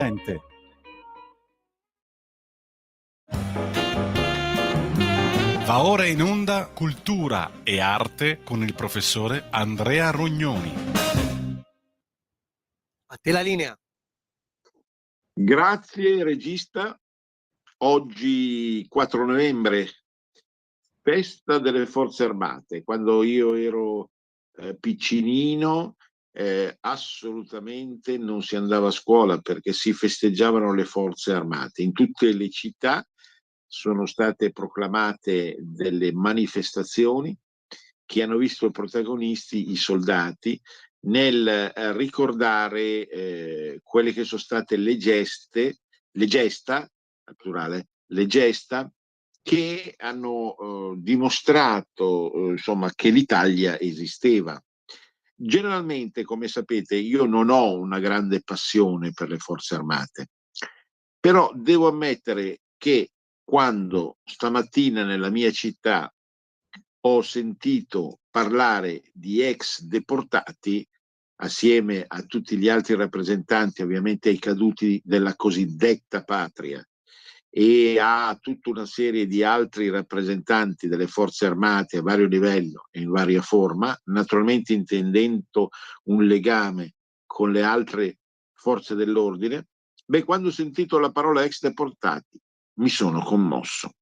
Gente. Va ora in onda Cultura e Arte con il professore Andrea Rognoni. A te la linea. Grazie regista. Oggi 4 novembre, festa delle Forze Armate. Quando io ero piccinino assolutamente non si andava a scuola perché si festeggiavano le Forze Armate. In tutte le città sono state proclamate delle manifestazioni che hanno visto protagonisti i soldati nel ricordare quelle che sono state le gesta, al plurale, le gesta che hanno dimostrato insomma che l'Italia esisteva. Generalmente, come sapete, io non ho una grande passione per le Forze Armate, però devo ammettere che quando stamattina nella mia città ho sentito parlare di ex deportati, assieme a tutti gli altri rappresentanti, ovviamente ai caduti della cosiddetta patria, e a tutta una serie di altri rappresentanti delle forze armate a vario livello e in varia forma, naturalmente intendendo un legame con le altre forze dell'ordine, quando ho sentito la parola ex deportati mi sono commosso.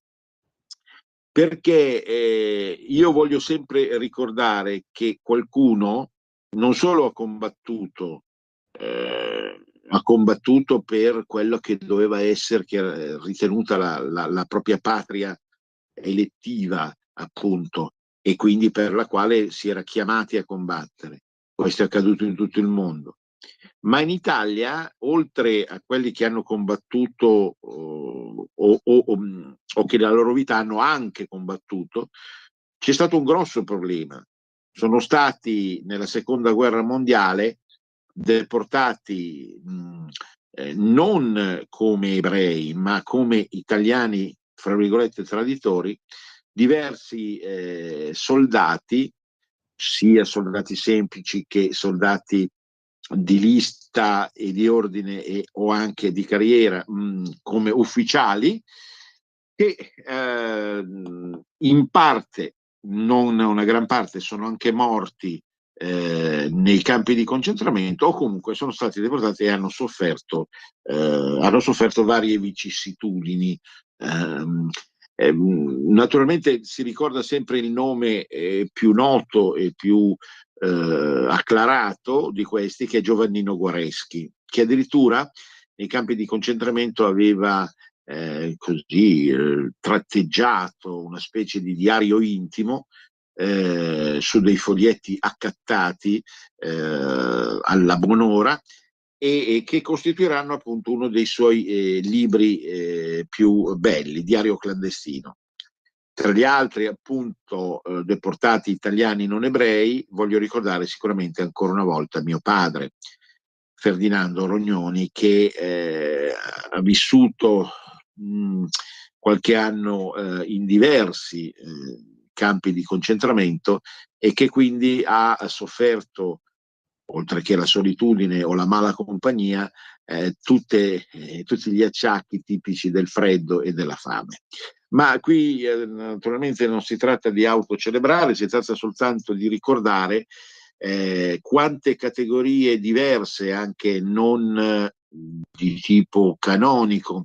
Perché io voglio sempre ricordare che qualcuno non solo ha combattuto per quello che doveva essere, che era ritenuta la propria patria elettiva, appunto, e quindi per la quale si era chiamati a combattere. Questo è accaduto in tutto il mondo. Ma in Italia, oltre a quelli che hanno combattuto o che nella loro vita hanno anche combattuto, c'è stato un grosso problema. Sono stati nella seconda guerra mondiale deportati non come ebrei, ma come italiani, fra virgolette, traditori, diversi soldati, sia soldati semplici che soldati di lista e di ordine o anche di carriera come ufficiali, che in parte, non una gran parte, sono anche morti nei campi di concentramento o comunque sono stati deportati e hanno sofferto varie vicissitudini. Naturalmente si ricorda sempre il nome più noto e più acclarato di questi, che è Giovannino Guareschi, che addirittura nei campi di concentramento aveva tratteggiato una specie di diario intimo su dei foglietti accattati alla buon'ora e che costituiranno appunto uno dei suoi libri più belli, Diario clandestino. Tra gli altri appunto deportati italiani non ebrei, voglio ricordare sicuramente ancora una volta mio padre, Ferdinando Rognoni, che ha vissuto qualche anno in diversi campi di concentramento e che quindi ha sofferto, oltre che la solitudine o la mala compagnia, tutti gli acciacchi tipici del freddo e della fame. Ma qui naturalmente non si tratta di autocelebrare, si tratta soltanto di ricordare quante categorie diverse, anche non di tipo canonico,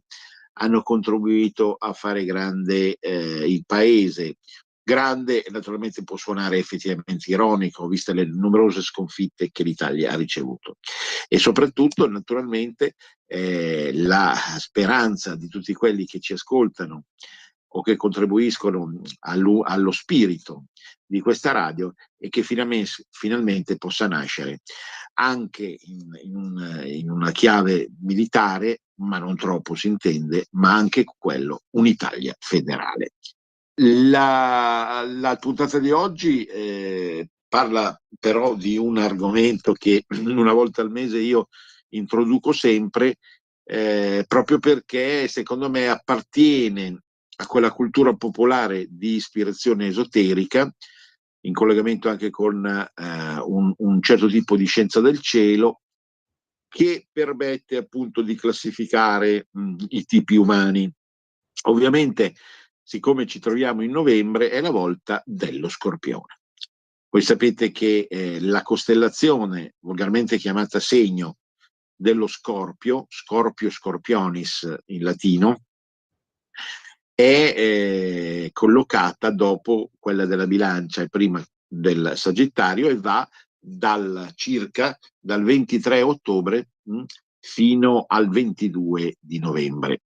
hanno contribuito a fare grande il paese. Grande, naturalmente può suonare effettivamente ironico, viste le numerose sconfitte che l'Italia ha ricevuto. E soprattutto, naturalmente, la speranza di tutti quelli che ci ascoltano o che contribuiscono allo spirito di questa radio è che finalmente possa nascere anche in una chiave militare, ma non troppo si intende, ma anche quello, un'Italia federale. La puntata di oggi parla però di un argomento che una volta al mese io introduco sempre, proprio perché secondo me appartiene a quella cultura popolare di ispirazione esoterica, in collegamento anche con un certo tipo di scienza del cielo, che permette appunto di classificare i tipi umani. Ovviamente, siccome ci troviamo in novembre, è la volta dello Scorpione. Voi sapete che la costellazione, volgarmente chiamata segno dello Scorpio, Scorpio Scorpionis in latino, è collocata dopo quella della Bilancia e prima del Sagittario e va circa dal 23 ottobre fino al 22 di novembre.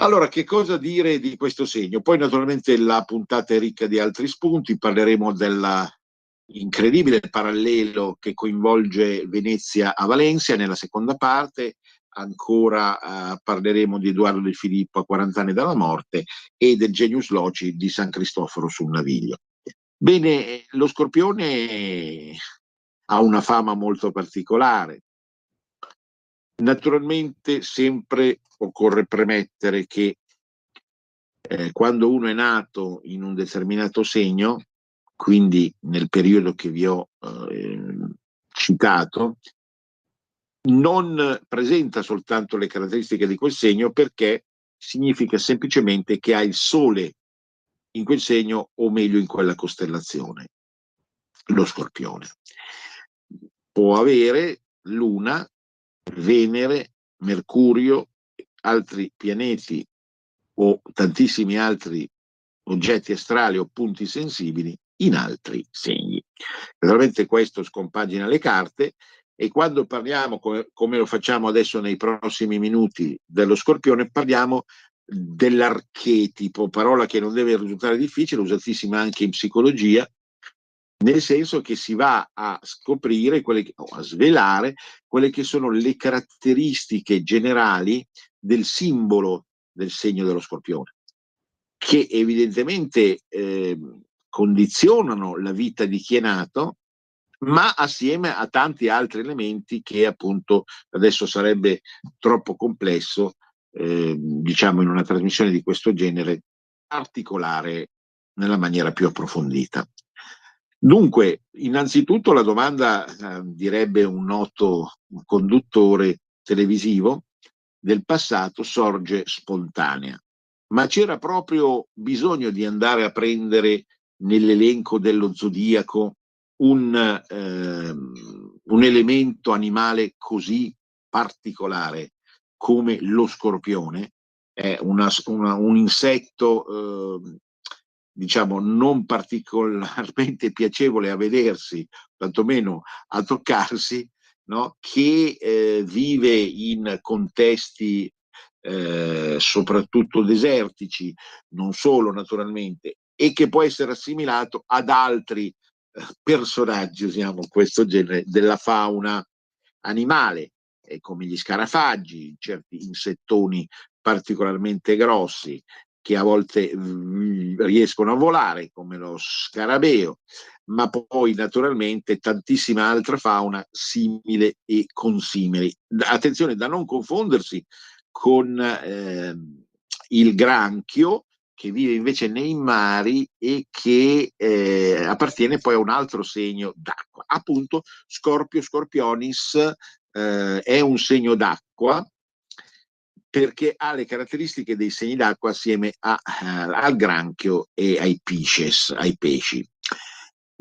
Allora, che cosa dire di questo segno? Poi naturalmente la puntata è ricca di altri spunti, parleremo dell'incredibile parallelo che coinvolge Venezia a Valencia nella seconda parte, ancora parleremo di Edoardo Di Filippo a 40 anni dalla morte e del Genius Loci di San Cristoforo sul Naviglio. Bene, lo Scorpione ha una fama molto particolare. Naturalmente sempre occorre premettere che quando uno è nato in un determinato segno, quindi nel periodo che vi ho citato, non presenta soltanto le caratteristiche di quel segno, perché significa semplicemente che ha il Sole in quel segno, o meglio in quella costellazione, lo Scorpione. Può avere Luna, Venere, Mercurio, altri pianeti o tantissimi altri oggetti astrali o punti sensibili in altri segni. Naturalmente questo scompagina le carte, e quando parliamo, come lo facciamo adesso nei prossimi minuti, dello Scorpione, parliamo dell'archetipo, parola che non deve risultare difficile, usatissima anche in psicologia, nel senso che si va a scoprire o a svelare quelle che sono le caratteristiche generali del simbolo del segno dello Scorpione, che evidentemente condizionano la vita di chi è nato, ma assieme a tanti altri elementi che appunto adesso sarebbe troppo complesso, diciamo, in una trasmissione di questo genere, articolare nella maniera più approfondita. Dunque, innanzitutto la domanda, direbbe un noto conduttore televisivo del passato, sorge spontanea. Ma c'era proprio bisogno di andare a prendere nell'elenco dello zodiaco un elemento animale così particolare come lo Scorpione? È un insetto diciamo non particolarmente piacevole a vedersi, tantomeno a toccarsi, no? Che vive in contesti soprattutto desertici, non solo naturalmente, e che può essere assimilato ad altri personaggi, usiamo questo genere, della fauna animale, come gli scarafaggi, certi insettoni particolarmente grossi, che a volte riescono a volare, come lo scarabeo, ma poi naturalmente tantissima altra fauna simile e consimili. Attenzione, da non confondersi con il granchio, che vive invece nei mari e che appartiene poi a un altro segno d'acqua. Appunto, Scorpio Scorpionis è un segno d'acqua, perché ha le caratteristiche dei segni d'acqua assieme al granchio e ai pisces, ai pesci.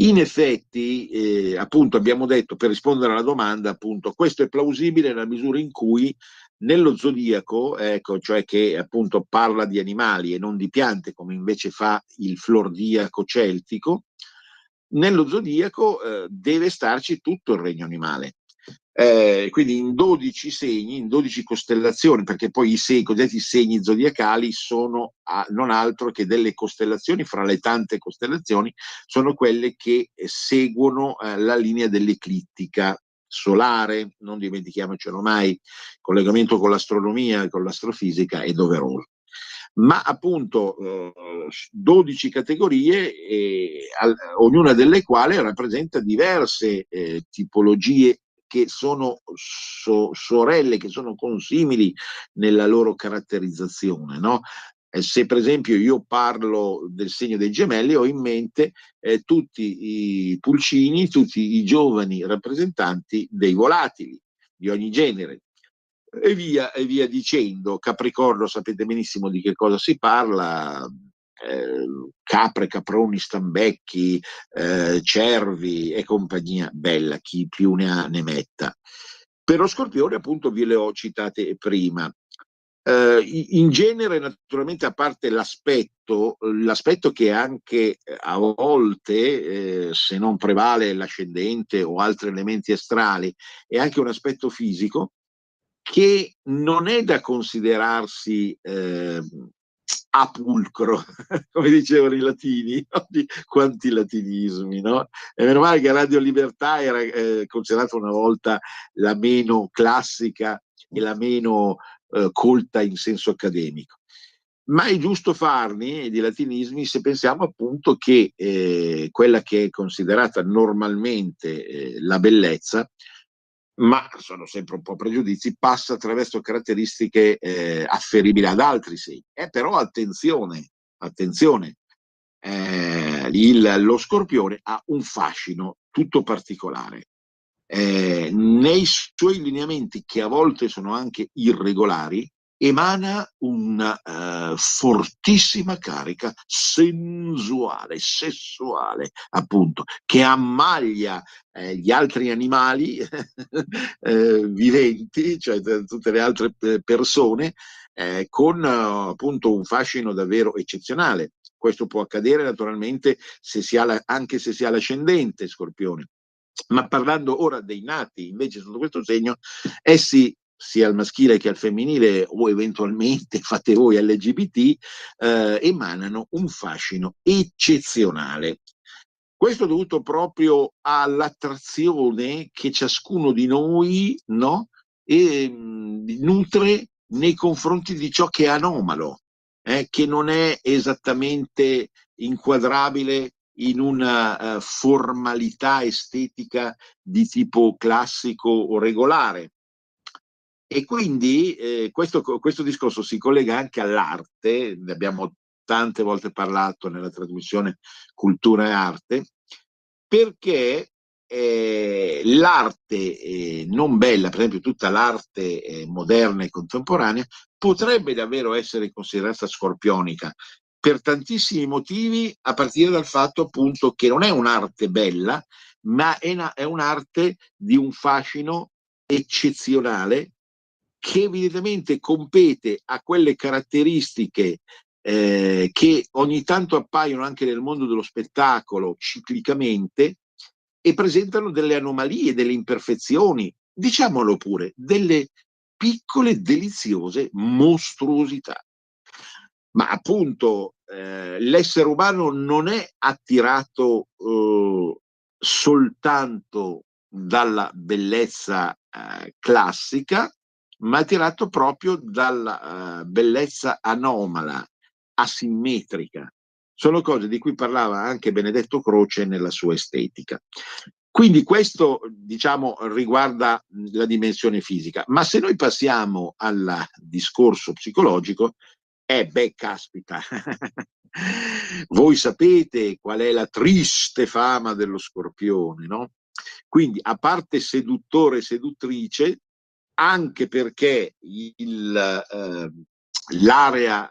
In effetti, appunto, abbiamo detto, per rispondere alla domanda, appunto, questo è plausibile nella misura in cui nello zodiaco, ecco, cioè che appunto parla di animali e non di piante, come invece fa il flordiaco celtico, nello zodiaco deve starci tutto il regno animale. Quindi in 12 segni, in 12 costellazioni, perché poi i cosiddetti segni zodiacali sono non altro che delle costellazioni, fra le tante costellazioni, sono quelle che seguono la linea dell'eclittica solare. Non dimentichiamocelo mai, il collegamento con l'astronomia e con l'astrofisica è doveroso. Ma appunto 12 categorie, ognuna delle quali rappresenta diverse tipologie che sono sorelle, che sono consimili nella loro caratterizzazione, no? Se per esempio io parlo del segno dei gemelli, ho in mente tutti i pulcini, tutti i giovani rappresentanti dei volatili, di ogni genere. E via dicendo. Capricorno, sapete benissimo di che cosa si parla, capre, caproni, stambecchi, cervi e compagnia bella, chi più ne ha ne metta. Per lo Scorpione, appunto, vi le ho citate prima. In genere, naturalmente, a parte l'aspetto che anche a volte, se non prevale l'ascendente o altri elementi astrali, è anche un aspetto fisico che non è da considerarsi a pulcro, come dicevano i latini. Quanti latinismi, no? E meno male che Radio Libertà era considerata una volta la meno classica e la meno colta in senso accademico. Ma è giusto farne di latinismi se pensiamo appunto che quella che è considerata normalmente la bellezza, ma sono sempre un po' pregiudizi, passa attraverso caratteristiche afferibili ad altri segni. Però attenzione, lo Scorpione ha un fascino tutto particolare. Nei suoi lineamenti, che a volte sono anche irregolari, emana una fortissima carica sensuale, sessuale, appunto, che ammaglia gli altri animali viventi, cioè tutte le altre persone, con appunto un fascino davvero eccezionale. Questo può accadere naturalmente anche se si ha l'ascendente Scorpione. Ma parlando ora dei nati invece sotto questo segno, essi, sia al maschile che al femminile, o eventualmente fate voi LGBT, emanano un fascino eccezionale. Questo è dovuto proprio all'attrazione che ciascuno di noi, no, nutre nei confronti di ciò che è anomalo, che non è esattamente inquadrabile in una formalità estetica di tipo classico o regolare. E quindi questo discorso si collega anche all'arte, ne abbiamo tante volte parlato nella trasmissione Cultura e Arte, perché l'arte non bella, per esempio tutta l'arte moderna e contemporanea, potrebbe davvero essere considerata scorpionica per tantissimi motivi, a partire dal fatto appunto che non è un'arte bella, ma è un'arte di un fascino eccezionale che evidentemente compete a quelle caratteristiche che ogni tanto appaiono anche nel mondo dello spettacolo ciclicamente e presentano delle anomalie, delle imperfezioni, diciamolo pure, delle piccole deliziose mostruosità. Ma appunto l'essere umano non è attirato soltanto dalla bellezza classica, ma attirato proprio dalla bellezza anomala, asimmetrica. Sono cose di cui parlava anche Benedetto Croce nella sua estetica. Quindi questo, diciamo, riguarda la dimensione fisica, ma se noi passiamo al discorso psicologico, beh, caspita, voi sapete qual è la triste fama dello Scorpione, no? Quindi, a parte seduttore e seduttrice, anche perché l'area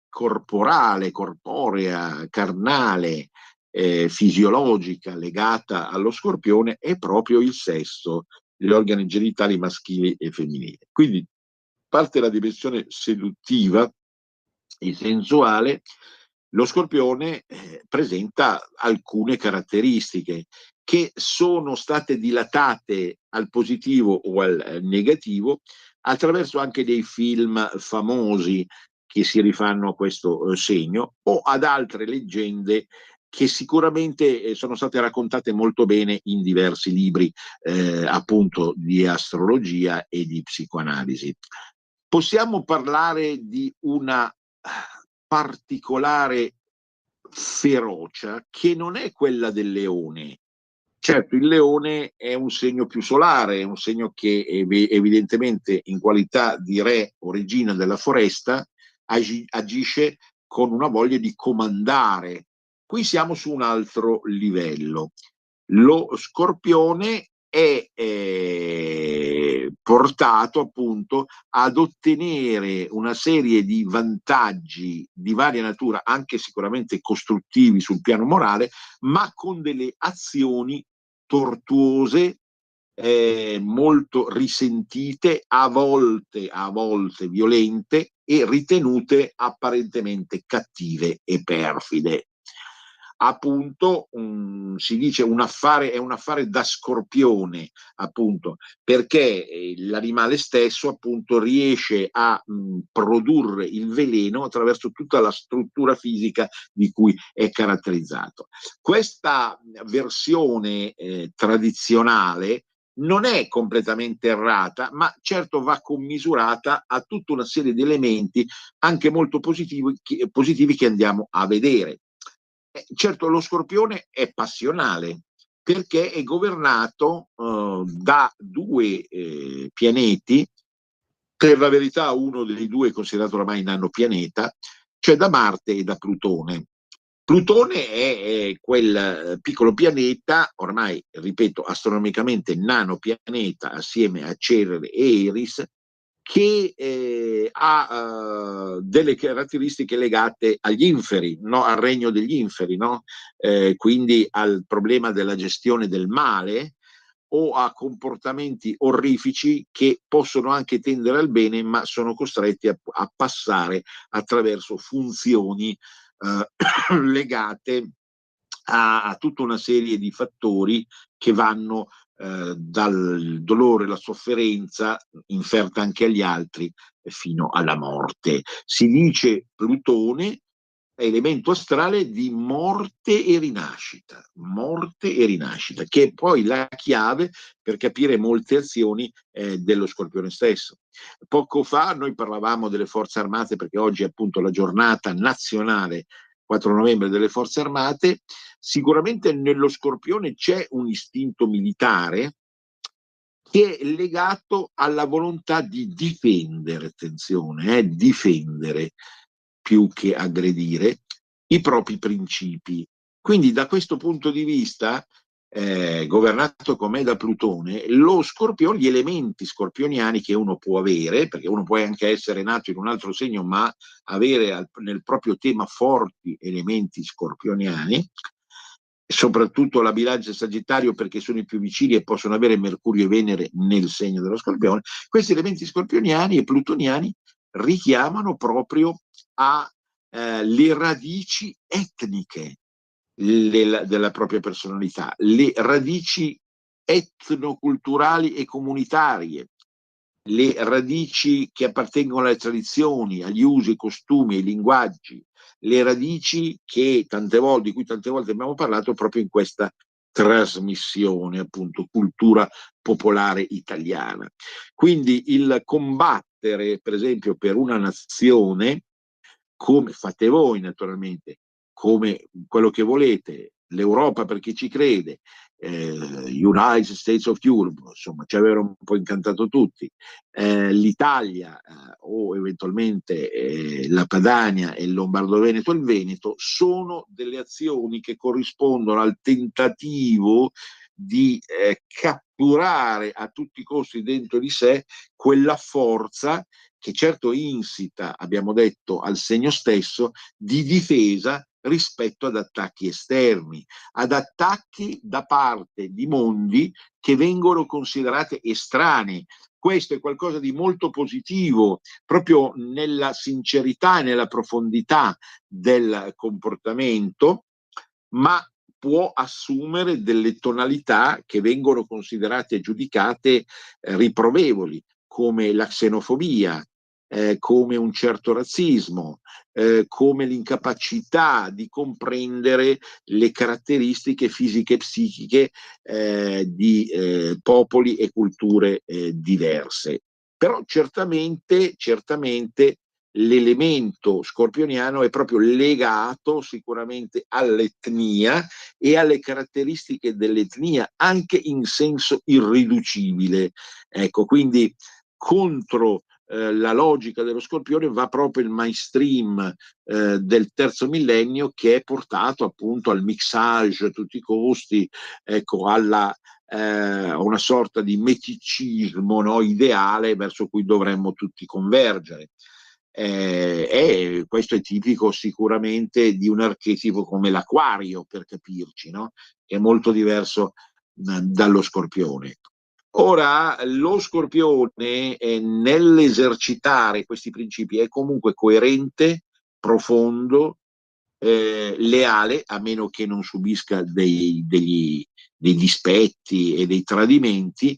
corporale, corporea, carnale, fisiologica legata allo Scorpione è proprio il sesso, gli organi genitali maschili e femminili. Quindi parte la dimensione seduttiva e sensuale, lo Scorpione presenta alcune caratteristiche che sono state dilatate al positivo o al negativo attraverso anche dei film famosi che si rifanno a questo segno o ad altre leggende che sicuramente sono state raccontate molto bene in diversi libri appunto di astrologia e di psicoanalisi. Possiamo parlare di una particolare ferocia che non è quella del leone. Certo, il leone è un segno più solare, è un segno che evidentemente in qualità di re o regina della foresta agisce con una voglia di comandare. Qui siamo su un altro livello. Lo Scorpione è portato appunto ad ottenere una serie di vantaggi di varia natura, anche sicuramente costruttivi sul piano morale, ma con delle azioni tortuose, molto risentite, a volte violente e ritenute apparentemente cattive e perfide. Appunto, si dice è un affare da scorpione, appunto, perché l'animale stesso appunto riesce a produrre il veleno attraverso tutta la struttura fisica di cui è caratterizzato. Questa versione tradizionale non è completamente errata, ma certo va commisurata a tutta una serie di elementi anche molto positivi che andiamo a vedere. Certo, lo scorpione è passionale perché è governato da due pianeti, per la verità uno dei due è considerato oramai nano pianeta, cioè da Marte e da Plutone. Plutone è quel piccolo pianeta, ormai, ripeto, astronomicamente nano pianeta assieme a Cerere e Eris, che ha delle caratteristiche legate agli inferi, no? Al regno degli inferi, no? Quindi al problema della gestione del male o a comportamenti orrifici che possono anche tendere al bene, ma sono costretti a passare attraverso funzioni legate a tutta una serie di fattori che vanno dal dolore, la sofferenza inferta anche agli altri fino alla morte. Si dice Plutone è elemento astrale di morte e rinascita, che è poi la chiave per capire molte azioni dello Scorpione stesso. Poco fa noi parlavamo delle forze armate, perché oggi è appunto la giornata nazionale 4 novembre delle forze armate. Sicuramente nello Scorpione c'è un istinto militare che è legato alla volontà di difendere, attenzione, difendere più che aggredire i propri principi. Quindi da questo punto di vista, governato com'è da Plutone, lo Scorpione, gli elementi scorpioniani che uno può avere, perché uno può anche essere nato in un altro segno, ma avere nel proprio tema forti elementi scorpioniani, soprattutto la bilancia e Sagittario perché sono i più vicini e possono avere Mercurio e Venere nel segno dello Scorpione. Questi elementi scorpioniani e plutoniani richiamano proprio alle radici etniche della propria personalità, le radici etnoculturali e comunitarie, le radici che appartengono alle tradizioni, agli usi, ai costumi, ai linguaggi, le radici che tante volte, di cui tante volte abbiamo parlato proprio in questa trasmissione, appunto, cultura popolare italiana. Quindi il combattere, per esempio, per una nazione, come fate voi naturalmente, come quello che volete, l'Europa per chi ci crede, United States of Europe, insomma, ci avevano un po' incantato tutti, l'Italia o eventualmente la Padania e il Lombardo-Veneto e il Veneto sono delle azioni che corrispondono al tentativo di catturare a tutti i costi dentro di sé quella forza che certo insita, abbiamo detto, al segno stesso di difesa rispetto ad attacchi esterni, ad attacchi da parte di mondi che vengono considerati estranei. Questo è qualcosa di molto positivo, proprio nella sincerità e nella profondità del comportamento, ma può assumere delle tonalità che vengono considerate e giudicate riprovevoli, come la xenofobia, come un certo razzismo, come l'incapacità di comprendere le caratteristiche fisiche e psichiche di popoli e culture diverse. Però certamente l'elemento scorpioniano è proprio legato sicuramente all'etnia e alle caratteristiche dell'etnia, anche in senso irriducibile. Ecco, quindi contro la logica dello Scorpione va proprio il mainstream del terzo millennio, che è portato appunto al mixage a tutti i costi, ecco, alla una sorta di meticismo, no, ideale verso cui dovremmo tutti convergere. E questo è tipico sicuramente di un archetipo come l'Aquario, per capirci, no? Che è molto diverso dallo Scorpione. Ora, lo Scorpione nell'esercitare questi principi è comunque coerente, profondo, leale, a meno che non subisca dei dispetti e dei tradimenti,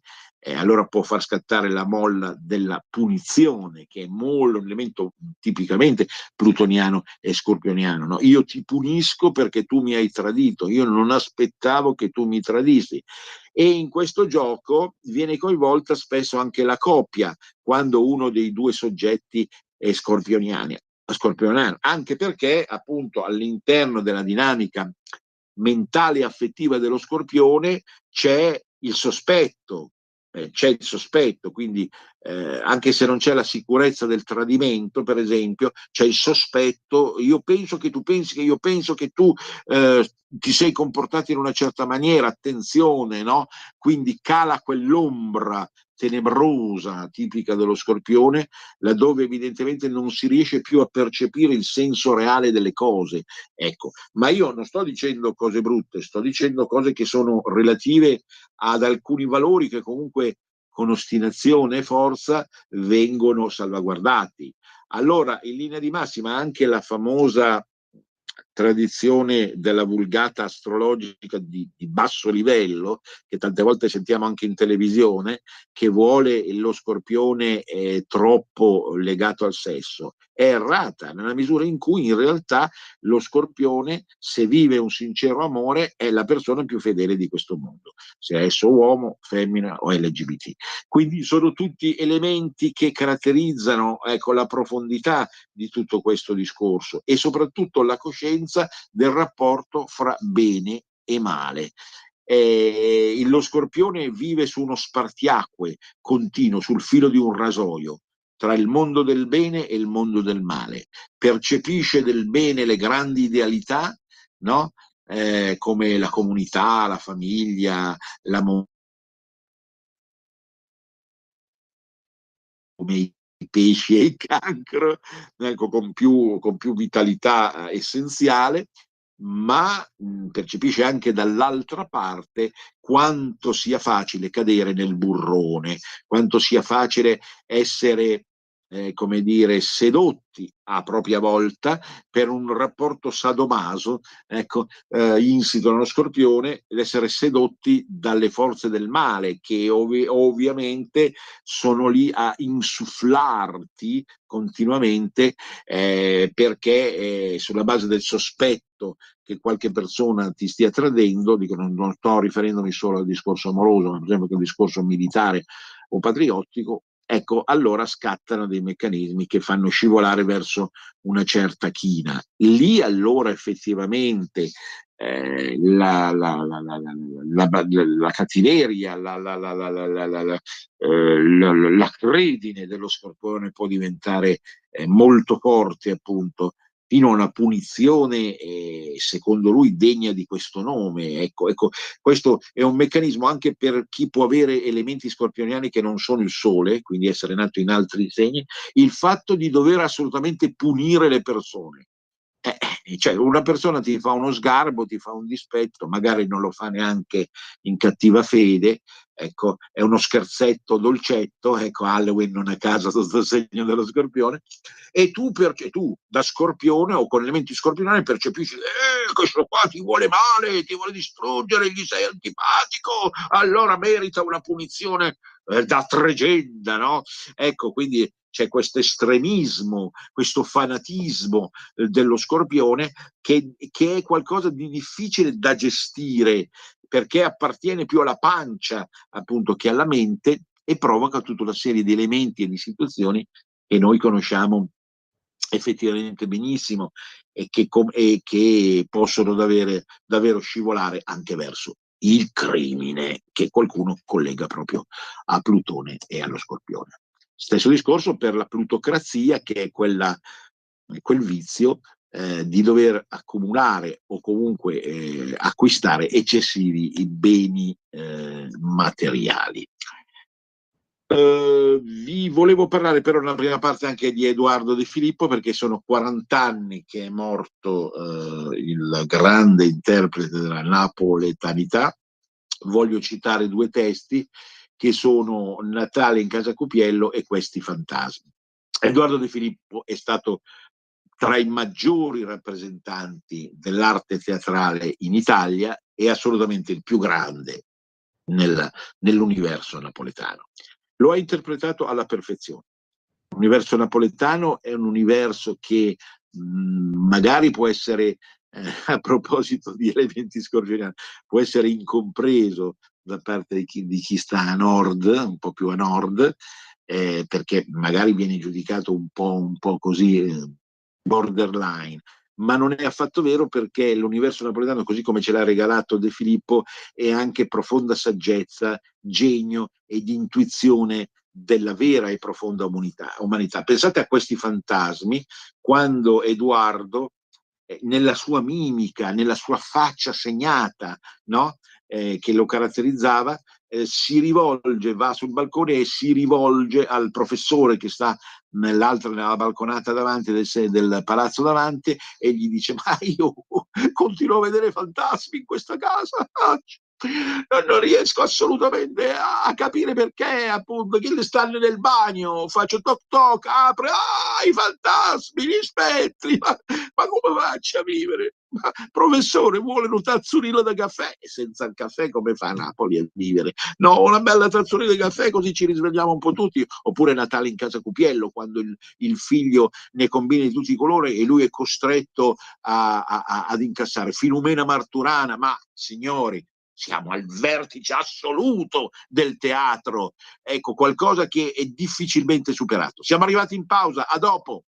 allora può far scattare la molla della punizione, che è molto un elemento tipicamente plutoniano e scorpioniano. No? Io ti punisco perché tu mi hai tradito, io non aspettavo che tu mi tradissi. E in questo gioco viene coinvolta spesso anche la coppia, quando uno dei due soggetti è scorpioniano, anche perché appunto all'interno della dinamica mentale e affettiva dello Scorpione c'è il sospetto, quindi anche se non c'è la sicurezza del tradimento, per esempio, c'è il sospetto, io penso che tu pensi che io penso che tu ti sei comportato in una certa maniera, attenzione, no? Quindi cala quell'ombra tenebrosa tipica dello Scorpione, laddove evidentemente non si riesce più a percepire il senso reale delle cose. Ecco, ma io non sto dicendo cose brutte, sto dicendo cose che sono relative ad alcuni valori che comunque con ostinazione e forza vengono salvaguardati. Allora, in linea di massima, anche la famosa tradizione della vulgata astrologica di basso livello, che tante volte sentiamo anche in televisione, che vuole lo Scorpione troppo legato al sesso, è errata nella misura in cui in realtà lo Scorpione, se vive un sincero amore, è la persona più fedele di questo mondo, sia esso uomo, femmina o LGBT. Quindi sono tutti elementi che caratterizzano, ecco, la profondità di tutto questo discorso e soprattutto la coscienza del rapporto fra bene e male. Lo Scorpione vive su uno spartiacque continuo, sul filo di un rasoio tra il mondo del bene e il mondo del male. Percepisce del bene le grandi idealità, no? Come la comunità, la famiglia, l'amore, come i pesci e il cancro, ecco, con più vitalità essenziale, ma percepisce anche dall'altra parte quanto sia facile cadere nel burrone, quanto sia facile essere, come dire, sedotti a propria volta per un rapporto sadomaso, ecco, insito nello Scorpione, ed essere sedotti dalle forze del male che ovviamente sono lì a insufflarti continuamente, perché sulla base del sospetto che qualche persona ti stia tradendo, dico, non sto riferendomi solo al discorso amoroso, ma per esempio al discorso militare o patriottico, ecco, allora scattano dei meccanismi che fanno scivolare verso una certa china. Lì allora effettivamente la cattiveria, la credine dello Scorpione può diventare molto forte, appunto, fino a una punizione, secondo lui, degna di questo nome. Ecco, questo è un meccanismo anche per chi può avere elementi scorpioniani che non sono il sole, quindi essere nato in altri segni, il fatto di dover assolutamente punire le persone. Cioè una persona ti fa uno sgarbo, ti fa un dispetto, magari non lo fa neanche in cattiva fede, ecco, è uno scherzetto dolcetto, ecco, Halloween non a caso sotto il segno dello Scorpione, e tu da Scorpione o con elementi scorpionali percepisci questo qua ti vuole male, ti vuole distruggere, gli sei antipatico, allora merita una punizione da tregenda, no? Ecco, quindi c'è questo estremismo, questo fanatismo dello Scorpione che è qualcosa di difficile da gestire perché appartiene più alla pancia appunto che alla mente e provoca tutta una serie di elementi e di situazioni che noi conosciamo effettivamente benissimo e che possono davvero scivolare anche verso il crimine che qualcuno collega proprio a Plutone e allo Scorpione. Stesso discorso per la plutocrazia, che è quel vizio di dover accumulare o comunque acquistare eccessivi beni materiali. Vi volevo parlare però nella prima parte anche di Edoardo De Filippo, perché sono 40 anni che è morto il grande interprete della napoletanità. Voglio citare due testi che sono Natale in Casa Cupiello e Questi fantasmi. Edoardo De Filippo è stato tra i maggiori rappresentanti dell'arte teatrale in Italia e assolutamente il più grande nell'universo napoletano. Lo ha interpretato alla perfezione. L'universo napoletano è un universo che magari può essere, a proposito di elementi scorgioniani, può essere incompreso da parte di chi sta a nord, un po' più a nord, perché magari viene giudicato un po' così borderline, ma non è affatto vero, perché l'universo napoletano, così come ce l'ha regalato De Filippo, è anche profonda saggezza, genio ed intuizione della vera e profonda umanità. Pensate a Questi fantasmi, quando Edoardo, nella sua mimica, nella sua faccia segnata, no? Che lo caratterizzava, si rivolge, va sul balcone e si rivolge al professore che sta nella balconata davanti del palazzo davanti, e gli dice: ma io continuo a vedere fantasmi in questa casa, non riesco assolutamente a capire perché, appunto, che stanno nel bagno, faccio toc toc, apre, i fantasmi, gli spettri, ma come faccio a vivere? Ma, professore, vuole un tazzolino da caffè? E senza il caffè come fa Napoli a vivere? No, una bella tazzolina di caffè, così ci risvegliamo un po' tutti. Oppure Natale in Casa Cupiello, quando il figlio ne combina di tutti i colori e lui è costretto ad incassare. Filumena Marturana, ma signori, siamo al vertice assoluto del teatro, ecco, qualcosa che è difficilmente superato. Siamo arrivati in pausa, a dopo.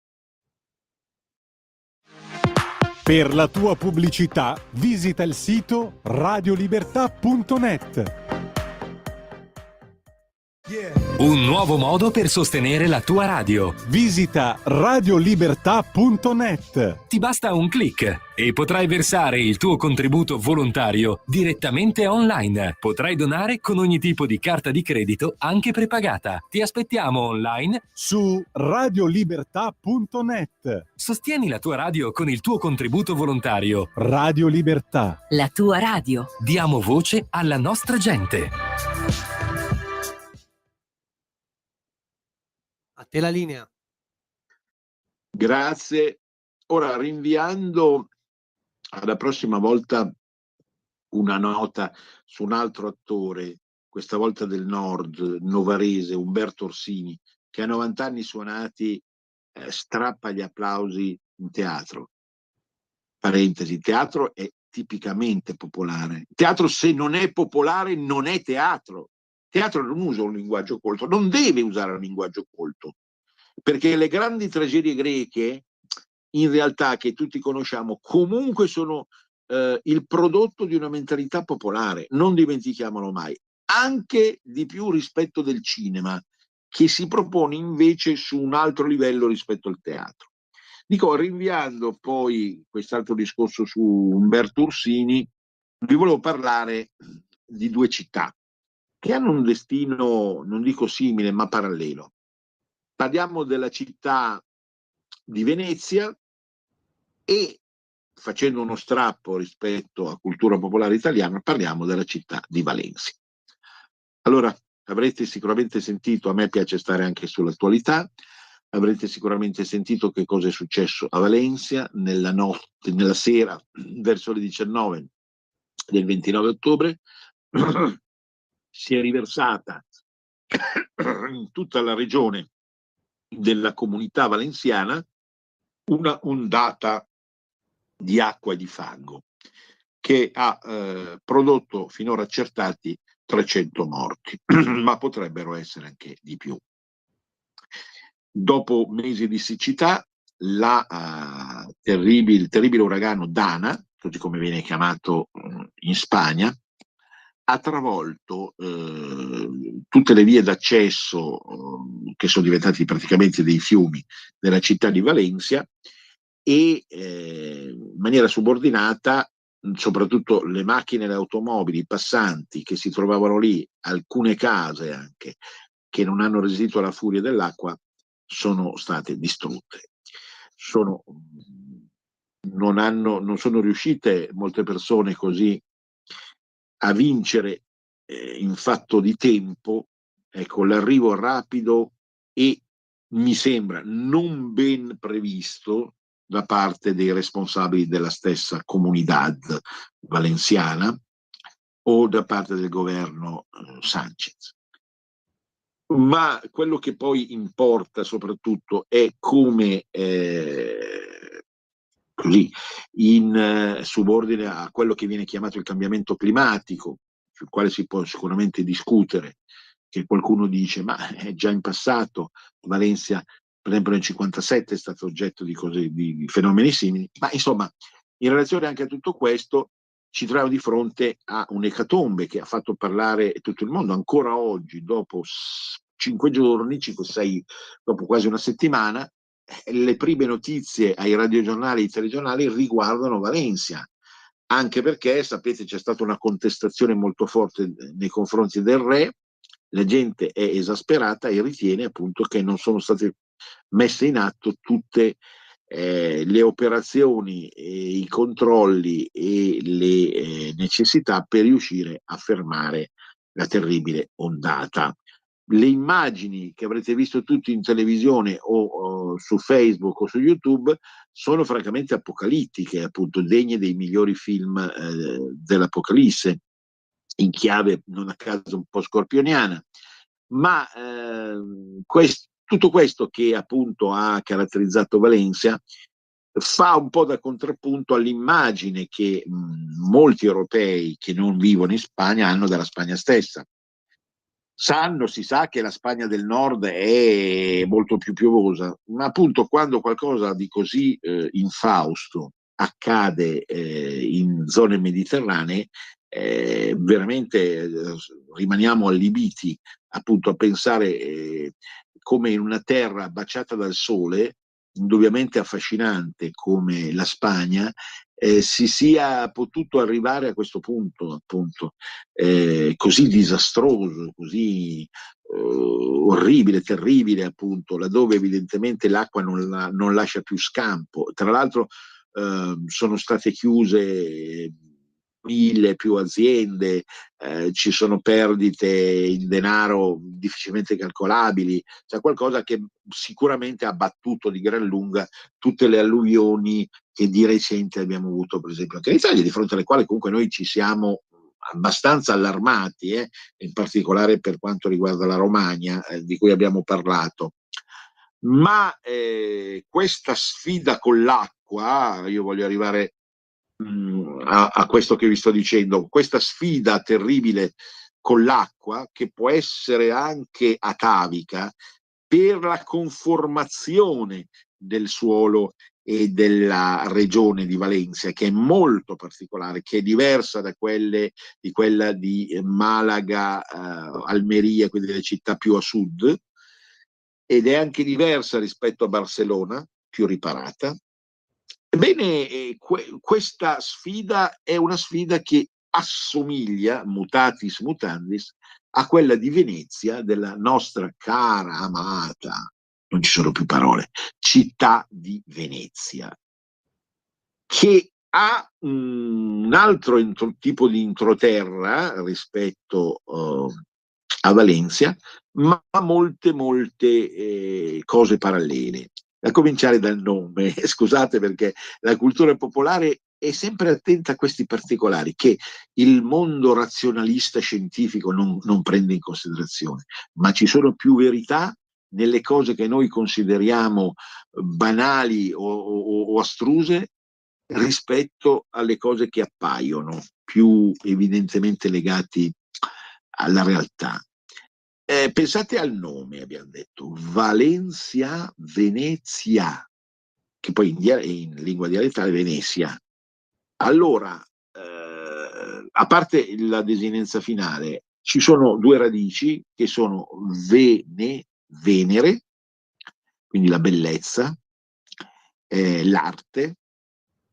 Per la tua pubblicità visita il sito radiolibertà.net. Un nuovo modo per sostenere la tua radio. Visita radiolibertà.net. Ti basta un click e potrai versare il tuo contributo volontario direttamente online. Potrai donare con ogni tipo di carta di credito, anche prepagata. Ti aspettiamo online su radiolibertà.net. Sostieni la tua radio con il tuo contributo volontario. Radio Libertà. La tua radio. Diamo voce alla nostra gente. A te la linea. Grazie. Ora, rinviando alla prossima volta una nota su un altro attore, questa volta del nord, novarese, Umberto Orsini, che a 90 anni suonati strappa gli applausi in teatro. Parentesi, il teatro è tipicamente popolare. Il teatro, se non è popolare, non è teatro. Il teatro non usa un linguaggio colto, non deve usare un linguaggio colto, perché le grandi tragedie greche, in realtà, che tutti conosciamo, comunque sono il prodotto di una mentalità popolare, non dimentichiamolo mai, anche di più rispetto del cinema, che si propone invece su un altro livello rispetto al teatro. Dico, rinviando poi quest'altro discorso su Umberto Orsini, vi volevo parlare di due città che hanno un destino, non dico simile, ma parallelo. Parliamo della città di Venezia e, facendo uno strappo rispetto a cultura popolare italiana, parliamo della città di Valencia. Allora, avrete sicuramente sentito, a me piace stare anche sull'attualità, avrete sicuramente sentito che cosa è successo a Valencia nella notte, nella sera verso le 19 del 29 ottobre. Si è riversata in tutta la regione della comunità valenziana una ondata di acqua e di fango che ha prodotto finora accertati 300 morti, ma potrebbero essere anche di più. Dopo mesi di siccità, il terribile uragano Dana, così come viene chiamato in Spagna, ha travolto tutte le vie d'accesso che sono diventate praticamente dei fiumi della città di Valencia, e in maniera subordinata soprattutto le macchine e le automobili, i passanti che si trovavano lì, alcune case anche, che non hanno resistito alla furia dell'acqua, sono state distrutte. Non sono riuscite molte persone così a vincere in fatto di tempo, ecco, l'arrivo rapido e mi sembra non ben previsto da parte dei responsabili della stessa comunidad valenciana o da parte del governo Sánchez. Ma quello che poi importa soprattutto è come così, in subordine a quello che viene chiamato il cambiamento climatico, sul quale si può sicuramente discutere, che qualcuno dice ma è già in passato, Valencia per esempio nel 1957 è stato oggetto di fenomeni simili, ma insomma in relazione anche a tutto questo ci troviamo di fronte a un'ecatombe che ha fatto parlare tutto il mondo ancora oggi, dopo 5 giorni, 5-6, dopo quasi una settimana. Le prime notizie ai radiogiornali e ai telegiornali riguardano Valencia, anche perché sapete c'è stata una contestazione molto forte nei confronti del re, la gente è esasperata e ritiene appunto che non sono state messe in atto tutte le operazioni, i controlli e le necessità per riuscire a fermare la terribile ondata. Le immagini che avrete visto tutti in televisione o su Facebook o su YouTube sono francamente apocalittiche, appunto degne dei migliori film dell'Apocalisse, in chiave non a caso un po' scorpioniana. Ma tutto questo che appunto ha caratterizzato Valencia fa un po' da contrappunto all'immagine che molti europei che non vivono in Spagna hanno della Spagna stessa. Si sa che la Spagna del Nord è molto più piovosa, ma appunto quando qualcosa di così infausto accade in zone mediterranee, veramente rimaniamo allibiti appunto a pensare come in una terra baciata dal sole, indubbiamente affascinante come la Spagna, si sia potuto arrivare a questo punto, appunto, così disastroso, così orribile, terribile, appunto, laddove evidentemente l'acqua non lascia più scampo. Tra l'altro sono state chiuse 1000 più aziende, ci sono perdite in denaro difficilmente calcolabili, cioè qualcosa che sicuramente ha battuto di gran lunga tutte le alluvioni che di recente abbiamo avuto per esempio anche in Italia, di fronte alle quali comunque noi ci siamo abbastanza allarmati, in particolare per quanto riguarda la Romagna, di cui abbiamo parlato. Ma questa sfida con l'acqua, io voglio arrivare a questo che vi sto dicendo, questa sfida terribile con l'acqua, che può essere anche atavica, per la conformazione del suolo e della regione di Valencia, che è molto particolare, che è diversa da quella di Malaga, Almeria, quindi delle città più a sud, ed è anche diversa rispetto a Barcellona, più riparata. Ebbene, questa sfida è una sfida che assomiglia, mutatis mutandis, a quella di Venezia, della nostra cara, amata, non ci sono più parole, città di Venezia, che ha un altro tipo di introterra rispetto a Valencia, ma ha molte cose parallele. A cominciare dal nome, scusate perché la cultura popolare è sempre attenta a questi particolari che il mondo razionalista scientifico non prende in considerazione, ma ci sono più verità nelle cose che noi consideriamo banali o astruse rispetto alle cose che appaiono più evidentemente legati alla realtà. Pensate al nome, abbiamo detto, Valencia Venezia, che poi in lingua dialettale è Venezia. Allora, a parte la desinenza finale, ci sono due radici che sono Venere, quindi la bellezza, l'arte,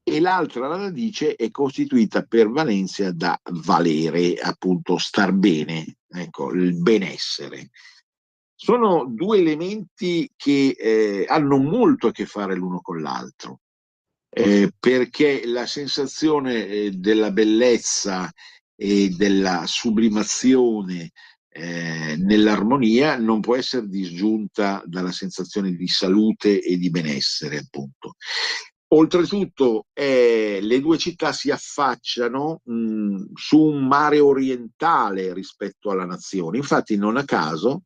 e l'altra radice è costituita per Valencia da valere, appunto star bene, ecco, il benessere. Sono due elementi che hanno molto a che fare l'uno con l'altro, perché la sensazione della bellezza e della sublimazione nell'armonia non può essere disgiunta dalla sensazione di salute e di benessere, appunto. Oltretutto, le due città si affacciano su un mare orientale rispetto alla nazione. Infatti, non a caso,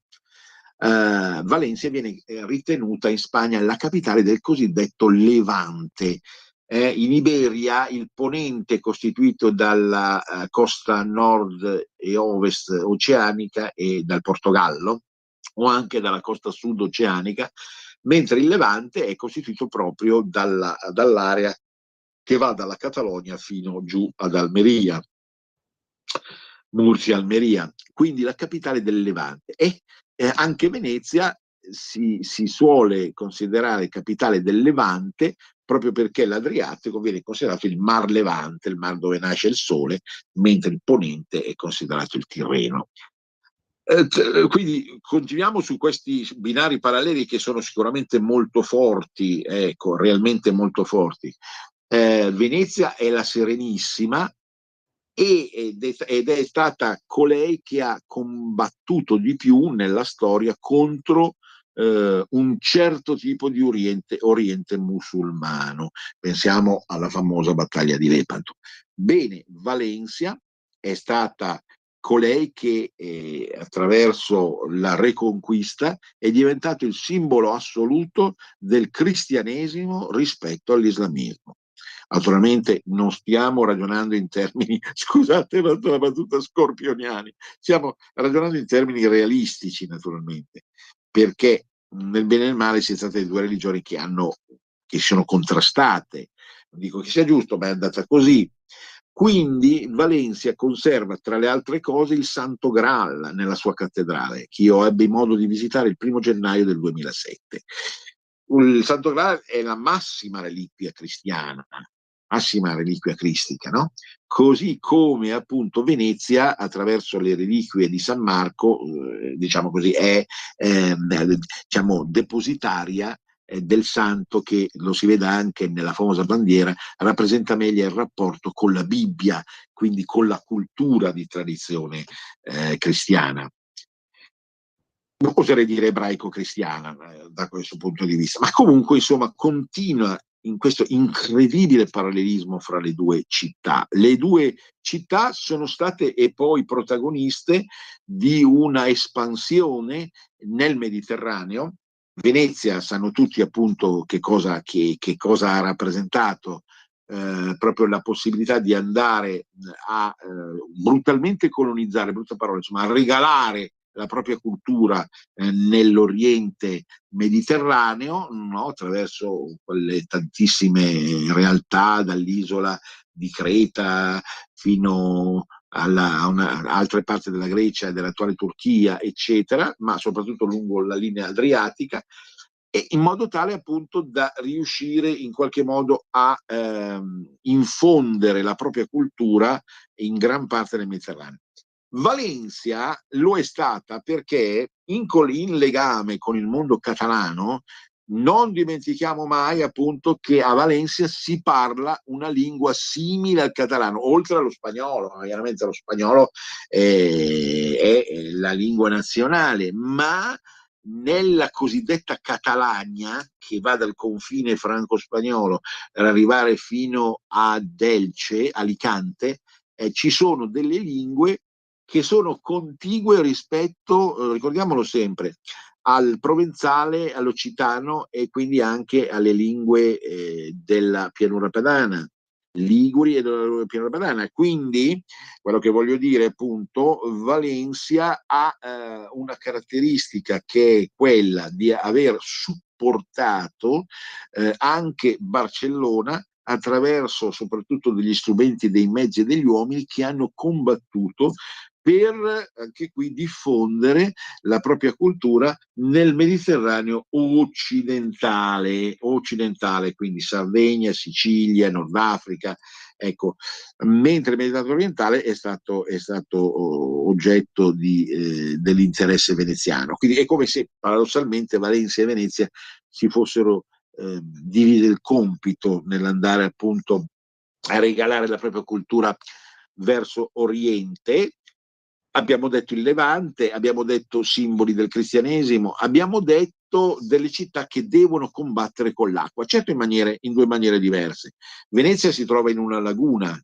Valencia viene ritenuta in Spagna la capitale del cosiddetto Levante. In Iberia il ponente, costituito dalla costa nord e ovest oceanica e dal Portogallo, o anche dalla costa sud oceanica, mentre il Levante è costituito proprio dall'area che va dalla Catalogna fino giù ad Almeria, Murcia, Almeria, quindi la capitale del Levante. E anche Venezia si suole considerare capitale del Levante proprio perché l'Adriatico viene considerato il Mar Levante, il mar dove nasce il sole, mentre il ponente è considerato il Tirreno. Quindi continuiamo su questi binari paralleli che sono sicuramente molto forti, ecco, realmente molto forti. Venezia è la Serenissima ed è stata colei che ha combattuto di più nella storia contro un certo tipo di oriente musulmano. Pensiamo alla famosa battaglia di Lepanto. Bene, Valencia è stata colei che attraverso la Reconquista è diventato il simbolo assoluto del cristianesimo rispetto all'islamismo. Naturalmente non stiamo ragionando in termini, scusate la battuta, scorpioniani, stiamo ragionando in termini realistici, naturalmente, perché nel bene e nel male si tratta di due religioni che sono contrastate. Non dico che sia giusto, ma è andata così. Quindi Valencia conserva, tra le altre cose, il Santo Graal nella sua cattedrale, che io ebbi modo di visitare il 1° gennaio del 2007. Il Santo Graal è la massima reliquia cristiana, massima reliquia cristica, no? Così come appunto Venezia, attraverso le reliquie di San Marco, diciamo così, è diciamo, depositaria del santo, che lo si vede anche nella famosa bandiera, rappresenta meglio il rapporto con la Bibbia, quindi con la cultura di tradizione cristiana. Non oserei dire ebraico-cristiana da questo punto di vista, ma comunque insomma continua in questo incredibile parallelismo fra le due città. Le due città sono state e poi protagoniste di una espansione nel Mediterraneo. Venezia, sanno tutti appunto che cosa ha rappresentato, proprio la possibilità di andare a brutalmente colonizzare, brutta parola, insomma, a regalare la propria cultura nell'Oriente Mediterraneo, no? Attraverso quelle tantissime realtà, dall'isola di Creta fino a altre parti della Grecia e dell'attuale Turchia, eccetera, ma soprattutto lungo la linea adriatica, e in modo tale appunto da riuscire in qualche modo a infondere la propria cultura in gran parte del Mediterraneo. Valencia lo è stata perché in legame con il mondo catalano non dimentichiamo mai appunto che a Valencia si parla una lingua simile al catalano, oltre allo spagnolo. Chiaramente lo spagnolo è la lingua nazionale, ma nella cosiddetta Catalagna, che va dal confine franco-spagnolo per arrivare fino a Elche, Alicante, ci sono delle lingue che sono contigue rispetto, ricordiamolo sempre, al provenzale, all'occitano e quindi anche alle lingue della pianura padana, liguri e della pianura padana. Quindi, quello che voglio dire, appunto, Valencia ha una caratteristica che è quella di aver supportato anche Barcellona attraverso soprattutto degli strumenti, dei mezzi e degli uomini che hanno combattuto per anche qui diffondere la propria cultura nel Mediterraneo occidentale, quindi Sardegna, Sicilia, Nord Africa, ecco, mentre il Mediterraneo orientale è stato oggetto dell'interesse veneziano. Quindi è come se paradossalmente Valencia e Venezia si fossero divise il compito nell'andare appunto a regalare la propria cultura verso Oriente. Abbiamo detto il Levante, abbiamo detto simboli del cristianesimo, abbiamo detto delle città che devono combattere con l'acqua, certo in due maniere diverse. Venezia si trova in una laguna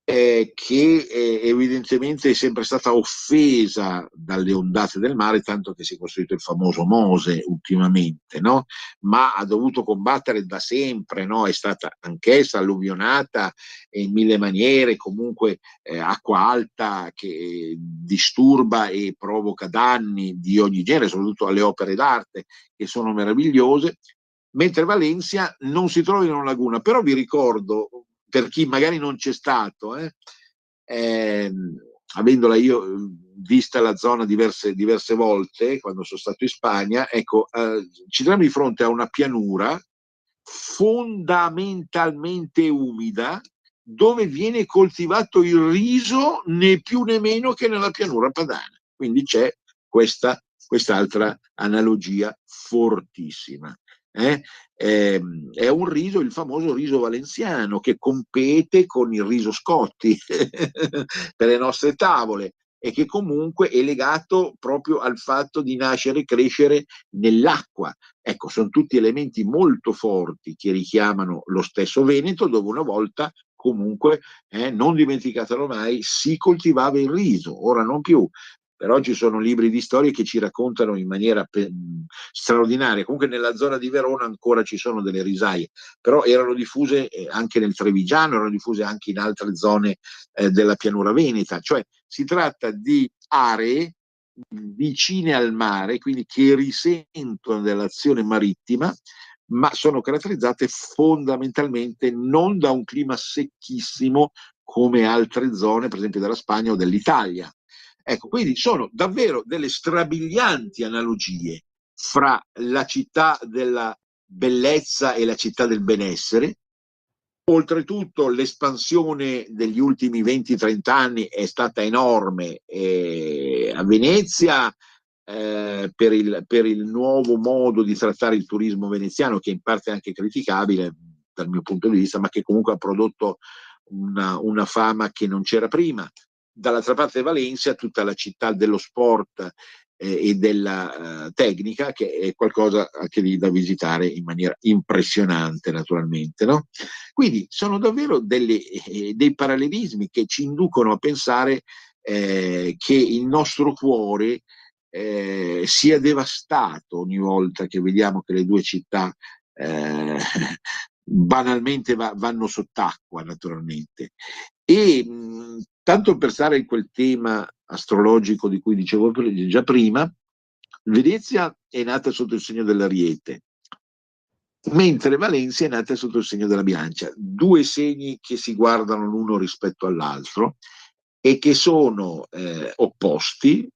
che evidentemente è sempre stata offesa dalle ondate del mare, tanto che si è costruito il famoso Mose ultimamente, no? Ma ha dovuto combattere da sempre, no? È stata anch'essa alluvionata in mille maniere, comunque acqua alta che disturba e provoca danni di ogni genere, soprattutto alle opere d'arte che sono meravigliose, mentre Valencia non si trova in una laguna. Però vi ricordo, per chi magari non c'è stato, avendola io vista la zona diverse volte quando sono stato in Spagna, ecco, ci troviamo di fronte a una pianura fondamentalmente umida dove viene coltivato il riso né più né meno che nella pianura padana. Quindi c'è quest'altra analogia fortissima. È un riso, il famoso riso valenziano, che compete con il riso Scotti per le nostre tavole e che comunque è legato proprio al fatto di nascere e crescere nell'acqua. Ecco, sono tutti elementi molto forti che richiamano lo stesso Veneto, dove una volta comunque, non dimenticatelo mai, si coltivava il riso, ora non più. Però ci sono libri di storie che ci raccontano in maniera straordinaria. Comunque nella zona di Verona ancora ci sono delle risaie, però erano diffuse anche nel Trevigiano, erano diffuse anche in altre zone della pianura veneta. Cioè si tratta di aree vicine al mare, quindi che risentono dell'azione marittima, ma sono caratterizzate fondamentalmente non da un clima secchissimo come altre zone, per esempio della Spagna o dell'Italia. Ecco, quindi sono davvero delle strabilianti analogie fra la città della bellezza e la città del benessere. Oltretutto l'espansione degli ultimi 20-30 anni è stata enorme a Venezia, per il nuovo modo di trattare il turismo veneziano, che in parte è anche criticabile dal mio punto di vista, ma che comunque ha prodotto una fama che non c'era prima. Dall'altra parte Valencia, tutta la città dello sport e della tecnica, che è qualcosa anche lì da visitare in maniera impressionante, naturalmente, no? Quindi sono davvero dei parallelismi che ci inducono a pensare che il nostro cuore sia devastato ogni volta che vediamo che le due città eh, banalmente vanno sott'acqua, naturalmente. E tanto per stare in quel tema astrologico di cui dicevo già prima, Venezia è nata sotto il segno dell'Ariete, mentre Valencia è nata sotto il segno della Bilancia, due segni che si guardano l'uno rispetto all'altro e che sono opposti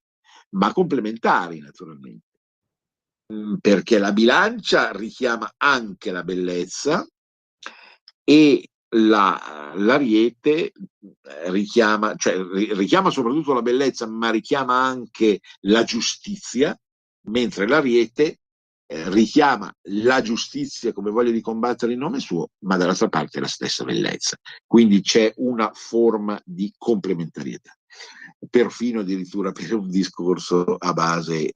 ma complementari, naturalmente, perché la Bilancia richiama anche la bellezza e l'Ariete richiama soprattutto la bellezza, ma richiama anche la giustizia, mentre l'Ariete richiama la giustizia come voglia di combattere in nome suo, ma dall'altra parte la stessa bellezza. Quindi c'è una forma di complementarietà, perfino addirittura per un discorso a base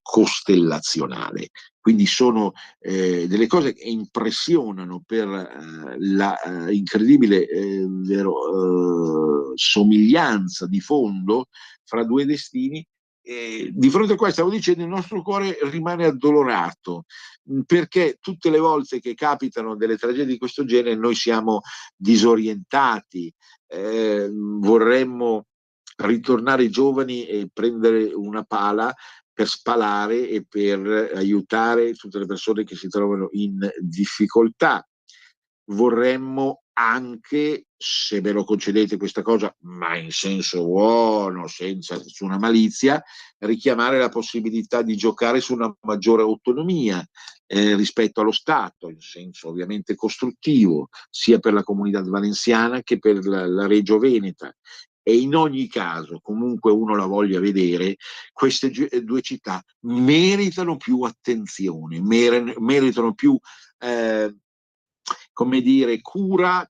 costellazionale. Quindi sono delle cose che impressionano per la incredibile somiglianza di fondo fra due destini. Di fronte a questo, stavo dicendo, il nostro cuore rimane addolorato, perché tutte le volte che capitano delle tragedie di questo genere noi siamo disorientati, vorremmo ritornare giovani e prendere una pala per spalare e per aiutare tutte le persone che si trovano in difficoltà. Vorremmo anche, se ve lo concedete questa cosa, ma in senso buono, senza nessuna malizia, richiamare la possibilità di giocare su una maggiore autonomia rispetto allo Stato, in senso ovviamente costruttivo, sia per la Comunità Valenciana che per la Reggio Veneta. E in ogni caso, comunque uno la voglia vedere, queste due città meritano più attenzione, meritano più come dire, cura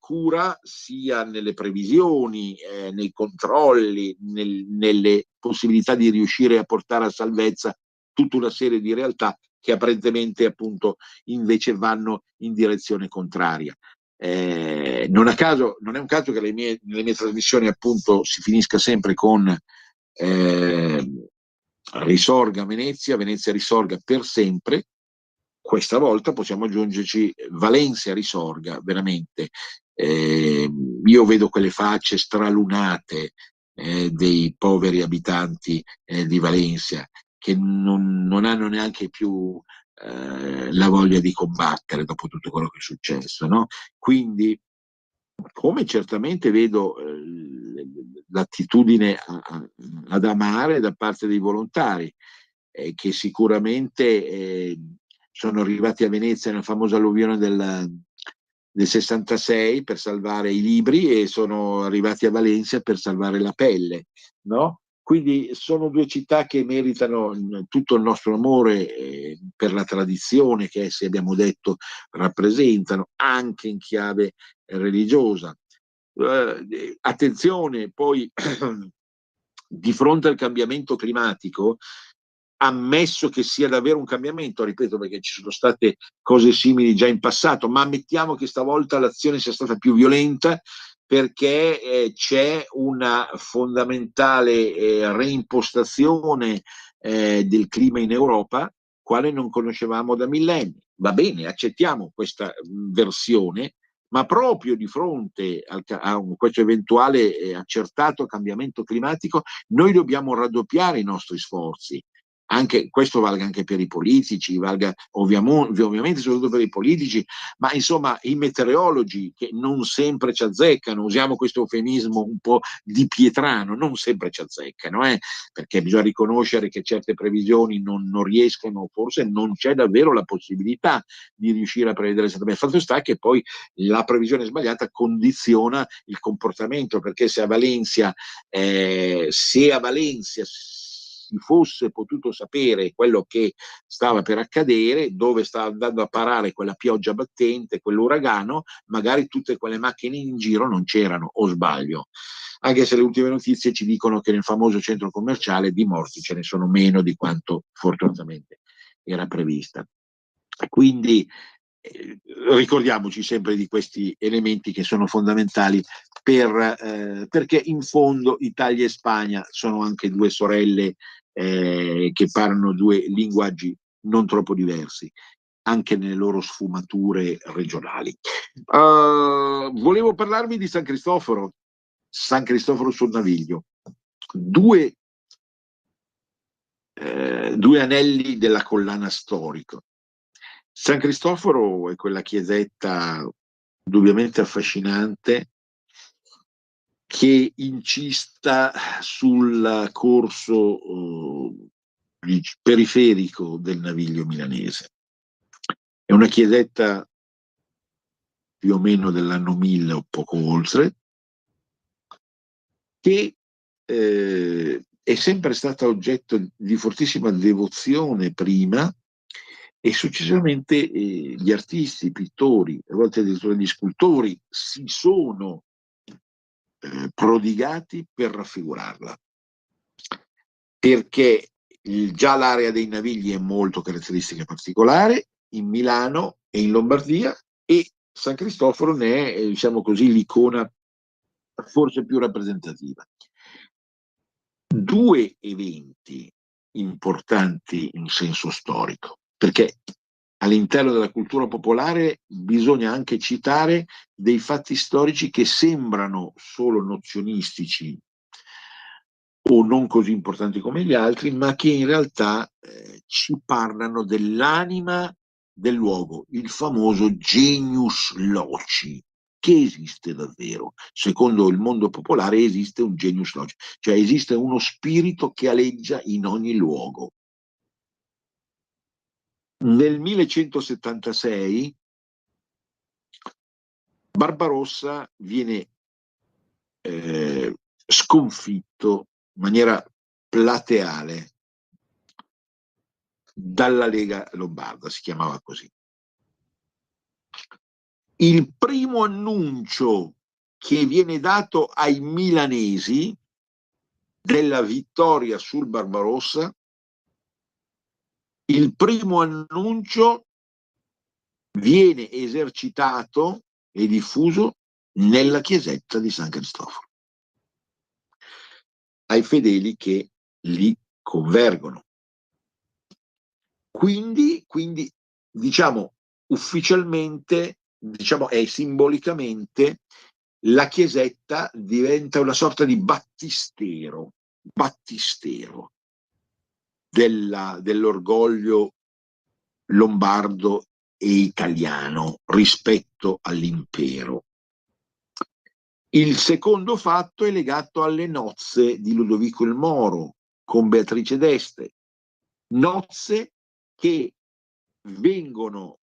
sia nelle previsioni, nei controlli, nelle possibilità di riuscire a portare a salvezza tutta una serie di realtà che apparentemente appunto invece vanno in direzione contraria. Non è un caso che nelle mie trasmissioni appunto si finisca sempre con risorga Venezia, Venezia risorga per sempre. Questa volta possiamo aggiungerci Valencia risorga, veramente. Io vedo quelle facce stralunate dei poveri abitanti di Valencia che non hanno neanche più la voglia di combattere dopo tutto quello che è successo, no? Quindi, come certamente vedo l'attitudine ad amare da parte dei volontari, che sicuramente sono arrivati a Venezia nella famosa alluvione del 66 per salvare i libri e sono arrivati a Valencia per salvare la pelle, no? Quindi sono due città che meritano tutto il nostro amore per la tradizione che essi, abbiamo detto, rappresentano, anche in chiave religiosa. Attenzione, poi di fronte al cambiamento climatico, ammesso che sia davvero un cambiamento, ripeto perché ci sono state cose simili già in passato, ma ammettiamo che stavolta l'azione sia stata più violenta perché c'è una fondamentale reimpostazione del clima in Europa, quale non conoscevamo da millenni. Va bene, accettiamo questa versione, ma proprio di fronte a questo eventuale accertato cambiamento climatico, noi dobbiamo raddoppiare i nostri sforzi. Anche, questo valga anche per i politici, valga ovviamente soprattutto per i politici, ma insomma i meteorologi che non sempre ci azzeccano, usiamo questo eufemismo un po' di pietrano, non sempre ci azzeccano, perché bisogna riconoscere che certe previsioni non riescono, forse non c'è davvero la possibilità di riuscire a prevedere esattamente. Fatto sta che poi la previsione sbagliata condiziona il comportamento, perché se a Valencia si fosse potuto sapere quello che stava per accadere, dove stava andando a parare quella pioggia battente, quell'uragano, magari tutte quelle macchine in giro non c'erano, o sbaglio. Anche se le ultime notizie ci dicono che nel famoso centro commerciale di morti ce ne sono meno di quanto fortunatamente era prevista. Quindi ricordiamoci sempre di questi elementi che sono fondamentali perché in fondo Italia e Spagna sono anche due sorelle che parlano due linguaggi non troppo diversi, anche nelle loro sfumature regionali. Volevo parlarvi di San Cristoforo sul Naviglio, due anelli della collana storico. San Cristoforo è quella chiesetta indubbiamente affascinante che incista sul corso periferico del Naviglio milanese. È una chiesetta più o meno dell'anno 1000 o poco oltre, che è sempre stata oggetto di fortissima devozione prima, e successivamente gli artisti, i pittori, a volte addirittura gli scultori si sono prodigati per raffigurarla, perché già l'area dei Navigli è molto caratteristica e particolare in Milano e in Lombardia, e San Cristoforo ne è, diciamo così, l'icona forse più rappresentativa. Due eventi importanti in senso storico, perché all'interno della cultura popolare bisogna anche citare dei fatti storici che sembrano solo nozionistici o non così importanti come gli altri, ma che in realtà ci parlano dell'anima del luogo, il famoso genius loci. che esiste davvero. Secondo il mondo popolare esiste un genius loci, cioè esiste uno spirito che aleggia in ogni luogo. Nel 1176 Barbarossa viene sconfitto in maniera plateale dalla Lega Lombarda, si chiamava così. Il primo annuncio che viene dato ai milanesi della vittoria sul Barbarossa, il primo annuncio viene esercitato e diffuso nella chiesetta di San Cristoforo, ai fedeli che li convergono. Quindi diciamo ufficialmente, diciamo e simbolicamente, la chiesetta diventa una sorta di battistero dell'orgoglio lombardo e italiano rispetto all'impero. Il secondo fatto è legato alle nozze di Ludovico il Moro con Beatrice d'Este, nozze che vengono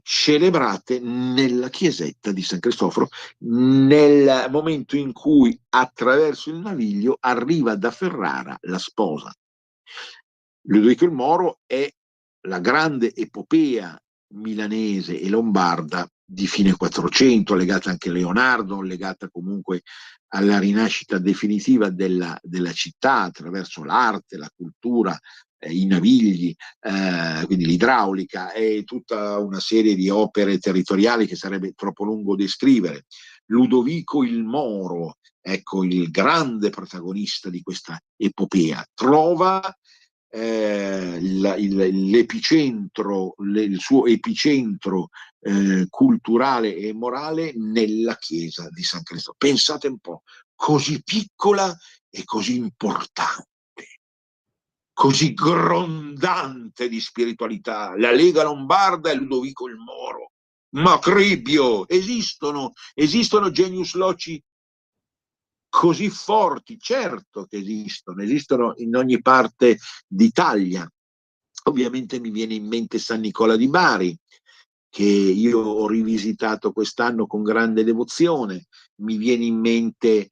celebrate nella chiesetta di San Cristoforo nel momento in cui attraverso il Naviglio arriva da Ferrara la sposa. Ludovico il Moro è la grande epopea milanese e lombarda di fine 400, legata anche a Leonardo, legata comunque alla rinascita definitiva della città attraverso l'arte, la cultura, i navigli, quindi l'idraulica e tutta una serie di opere territoriali che sarebbe troppo lungo descrivere. Ludovico il Moro, ecco, il grande protagonista di questa epopea, trova l'epicentro, il suo epicentro culturale e morale nella chiesa di San Cristoforo. Pensate un po', così piccola e così importante, così grondante di spiritualità, la Lega Lombarda e Ludovico il Moro. Ma Cribio, esistono genius loci così forti? Certo che esistono in ogni parte d'Italia. Ovviamente mi viene in mente San Nicola di Bari, che io ho rivisitato quest'anno con grande devozione. Mi viene in mente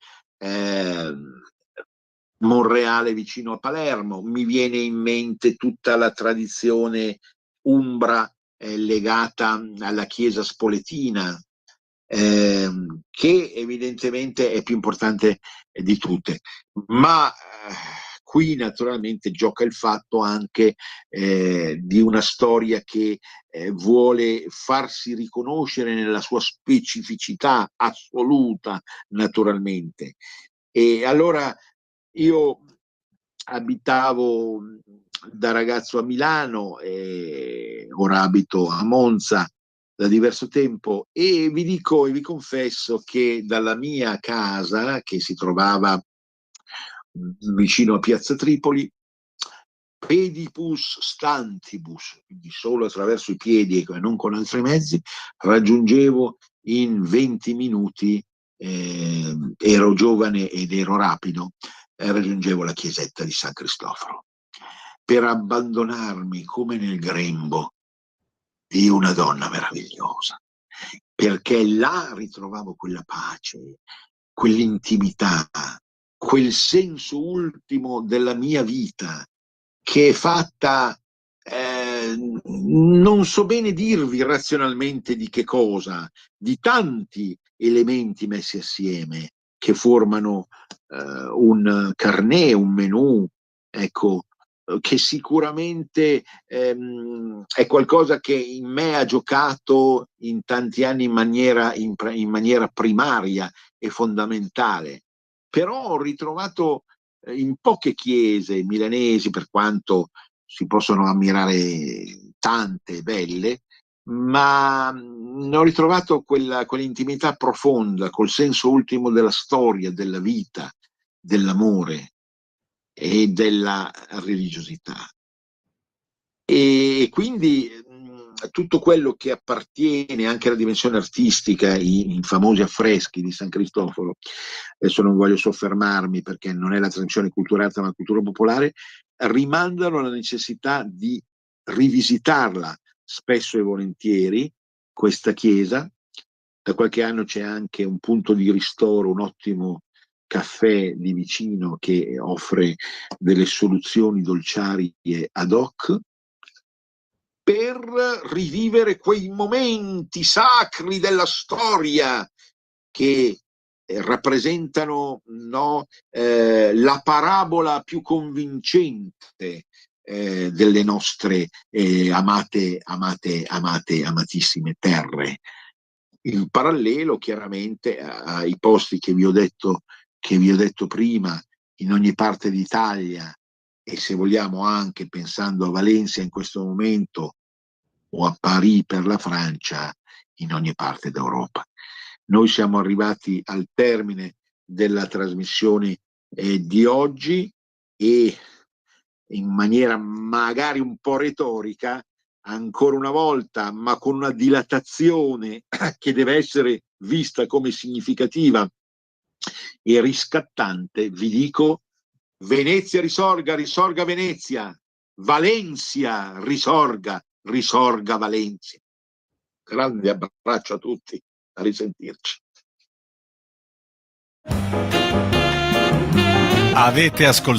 Monreale vicino a Palermo, mi viene in mente tutta la tradizione umbra legata alla chiesa spoletina, che evidentemente è più importante di tutte, ma qui naturalmente gioca il fatto anche di una storia che vuole farsi riconoscere nella sua specificità assoluta, naturalmente. E allora io abitavo da ragazzo a Milano e ora abito a Monza da diverso tempo e vi dico e vi confesso che dalla mia casa, che si trovava vicino a Piazza Tripoli, pedibus stantibus, quindi solo attraverso i piedi e non con altri mezzi, raggiungevo in 20 minuti, ero giovane ed ero rapido, raggiungevo la chiesetta di San Cristoforo per abbandonarmi come nel grembo di una donna meravigliosa, perché là ritrovavo quella pace, quell'intimità, quel senso ultimo della mia vita che è fatta, non so bene dirvi razionalmente di che cosa, di tanti elementi messi assieme che formano un carnet, un menù, ecco, che sicuramente è qualcosa che in me ha giocato in tanti anni in maniera primaria e fondamentale. Però ho ritrovato in poche chiese milanesi, per quanto si possono ammirare tante belle, ma ho ritrovato quell'intimità profonda, col senso ultimo della storia, della vita, dell'amore e della religiosità. E quindi tutto quello che appartiene anche alla dimensione artistica, i famosi affreschi di San Cristoforo, adesso non voglio soffermarmi perché non è la tradizione culturale ma la cultura popolare, rimandano alla necessità di rivisitarla spesso e volentieri, questa chiesa. Da qualche anno c'è anche un punto di ristoro, un ottimo caffè di vicino che offre delle soluzioni dolciarie ad hoc per rivivere quei momenti sacri della storia che rappresentano, no, la parabola più convincente delle nostre amatissime terre. Il parallelo chiaramente ai posti che vi ho detto prima, in ogni parte d'Italia, e se vogliamo anche pensando a Valencia in questo momento o a Parigi per la Francia, in ogni parte d'Europa. Noi siamo arrivati al termine della trasmissione di oggi e in maniera magari un po' retorica, ancora una volta, ma con una dilatazione che deve essere vista come significativa e riscattante, vi dico: Venezia risorga, risorga Venezia, Valencia risorga, risorga Valencia. Grande abbraccio a tutti, a risentirci. Avete ascoltato